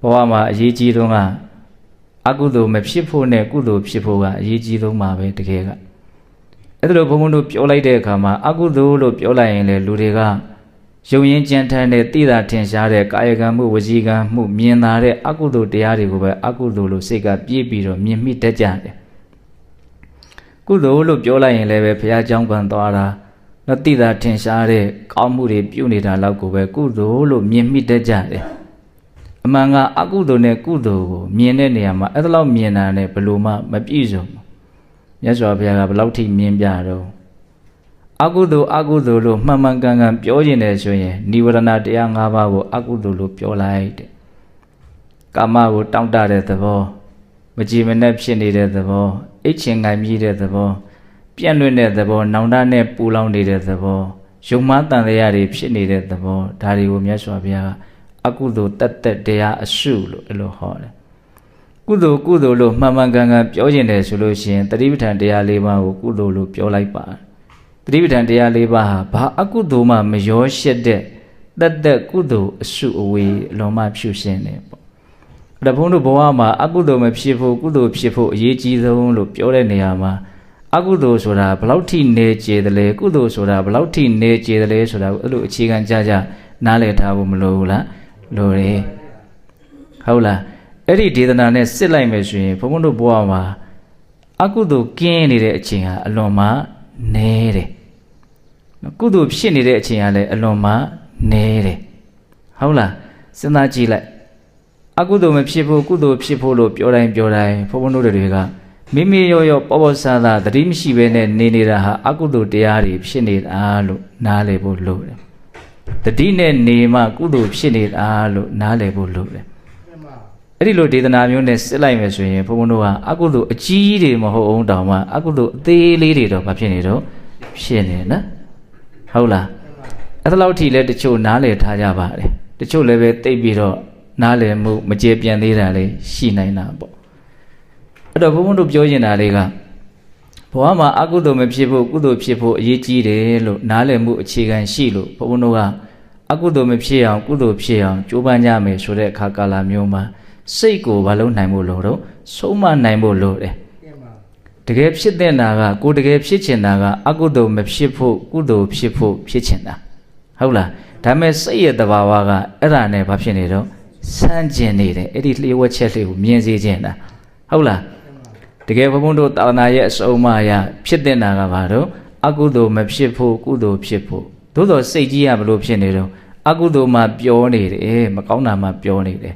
ဘောမှာအရေးကြီးဆုံးကအကုသိုလ်မဖြစ်ဖို့နဲ့ကုသိုလ်ဖြစ်ဖို့ကအရေးကြီးဆုံးပါပဲတကယ်ကအဲ့ဒါလို့ဘုန်းဘုန်းတို့ပြောလိုက်တဲ့အခါမှာအကုသိုလ်လို့ပြောလိုက်ရင်လေလူတွေကယုံရင်ကြံထမ်းတဲ့သိတာထင်ရှားတဲ့ကာယကံမှုဝစီကံမှုမြင်သာတဲ့အကုသိုလ်တရားတွေကိုပဲအကုသိုလ်လို့စိတ်ကပြေးပြီးတော့မြင်မိတတ်ကြတယ်ကုသိုလ်လို့ပြောလိုက်ရင်လည်းပဲဘုရားကျောင်းကံသွားတာတော့သိတာထင်ရှားတဲ့ကောင်းမှုတွေပြုနေတာလောက်ကိုပဲကုသိုလ်လို့မြင်မိတတ်ကြတယ်အမှန်ကအကုသိုလ်နဲ့ကုသိုလ်ကိုမြင်တဲ့နေရာမှာအဲ့ဒါလောက်မြင်တာနဲ့ဘယ်လိုမှမပြည့်စုံဘူးမြတ်စွာဘုရားကဘယ်လောက်ထိမြင်ပြတော့အကုသိုလ်လို့မှန်မှန်ကန်ကန်ပြောကျင်တယ်ဆိုရင်និဝရဏတရား၅ပါးကိုအကုသိုလ်လို့ပြောလိုက်တယ်ကာမကိုတောင့်တတဲ့သဘောမကြည်မနဲ့ဖြစ်နေတဲ့သဘောအိတ်ချင်ငိုင်မြည်တဲ့သဘောပြန့်လွင့်တဲ့သဘောနောင်တနဲ့ပူလောင်နေတဲ့သဘောယုံမှားတန်တရားတွေဖြစ်နေတဲ့သဘောဒါတွေကိုမြတ်စွာဘုရားကအကုသိုလ်တတ်တရားအစုလို့အဲ့လိုဟောတယ်ကုသိုလ်လို့မှန်မှန်ကန်ကန်ပြောကျင်တယ်ဆိုလို့ရှိရင်တတိပဋ္ဌာန်တရား၄ပါးကိုကုသိုလ်လို့ပြောလိုက်ပါတတိပဋ္ဌာန်တရား၄ပါးဟာဘာအကုသိုလ်မှမရောရှက်တဲ့တတ်ကုသိုလ်အစုအဝေးအလုံးမဖြူရှင်းတယ်ပေါ့အဲ့ဒါဘုန်းတို့ဘဝမှာအကုသိုလ်မဖြစ်ဖို့ကုသိုလ်ဖြစ်ဖို့အရေးကြီးဆုံးလို့ပြောတဲ့နေရာမှာအကုသိုလ်ဆိုတာဘယ်လောက်ထိနေကျေတယ်လဲကုသိုလ်ဆိုတာဘယ်လောက်ထိနေကျေတယ်လဲဆိုတာကိုအဲ့လိုအခြေခံကြနားလည်ထားဖို့မလိုဘူးလားလိုတယ်ဟုတ်လားအဲ့ဒီဒေသနာနဲ့စစ်လိုက်မယ်ဆိုရင်ဘုန်းတို့ဘဝမှာအကုသိုလ်ကင်းနေတဲ့အချိန်ဟာအလွန်မှနဲတယ်ကုသိုလ်ဖြစ်နေတဲ့အချိန်ဟာလည်းအလွန်မှနဲတယ်ဟုတ်လားစဉ်းစားကြည့်လိုက်အကုသိုလ်မဖြစ်ဖို့ကုသိုလ်ဖြစ်ဖို့လို့ပြောတိုင်းဘုန်းတို့တွေကမိမိရောပေါ်ဆာသာသတိမရှိဘဲနဲ့နေနေတာဟာအကုသိုလ်တရားတွေဖြစ်နေတာလို့နားလည်ဖို့လိုတယ်တတိနဲ့နေမှကုသိုလ်ဖြစ်နေတာလို့နားလည်ဖို့လိုတယ်အဲ့ဒီလိုဒေသနာမျိုးနဲ့စစ်လိုက်မယ်ဆိုရင်ဘုန်းတို့ကအကုသိုလ်အကြီးတွေမဟုတ်အောင်တောင်မှအကုသိုလ်အသေးလေးတွေတော့မဖြစ်နေတော့ဖြစ်နေနော်ဟုတ်လားအဲ့ဒါလောက်ထိလဲတချို့နားလည်ထားကြပါတယ်တချို့လည်းပဲတိတ်ပြီးတော့နားလည်မှုမကျေပြန်သေးတာလေးရှိနိုင်တာပေါ့အဲ့တော့ဘုန်းတို့ပြောနေတာလေးကဘဝမှာအကုသိုလ်မဖြစ်ဖို့ကုသိုလ်ဖြစ်ဖို့အရေးကြီးတယ်လို့နားလည်မှုအခြေခံရှိလို့ဘုန်းတို့ကအကုသိုလ်မဖြစ်အောင်ကုသိုလ်ဖြစ်အောင်ကြိုးပမ်းကြမယ်ဆိုတဲ့အခါကာလမျိုးမှာစိတ်ကိုဘာလို့နိုင်ဖို့လို့တော့ဆုံးမနိုင်ဖို့လို့တယ်တကယ်ဖြစ်တဲ့နာကကိုတကယ်ဖြစ်ချင်တာကအကုသိုလ်မဖြစ်ဖို့ကုသိုလ်ဖြစ်ဖို့ဖြစ်ချင်တာဟုတ်လားဒါမဲ့စိတ်ရဲ့တဘာဝကအဲ့ဒါနဲ့ဘာဖြစ်နေတော့ဆန့်ကျင်နေတယ်အဲ့ဒီလျှို့ဝှက်ချက်လေးကိုမြင်စေခြင်းတာဟုတ်လားတကယ်ဘုန်းတို့သာသနာရဲ့အစုံအမအရဖြစ်တဲ့နာကဘာတော့အကုသိုလ်မဖြစ်ဖို့ကုသိုလ်ဖြစ်ဖို့သို့တော်စိတ်ကြီးကဘလို့ဖြစ်နေတော့အကုသိုလ်မှပြောနေတယ်မကောင်းတာမှပြောနေတယ်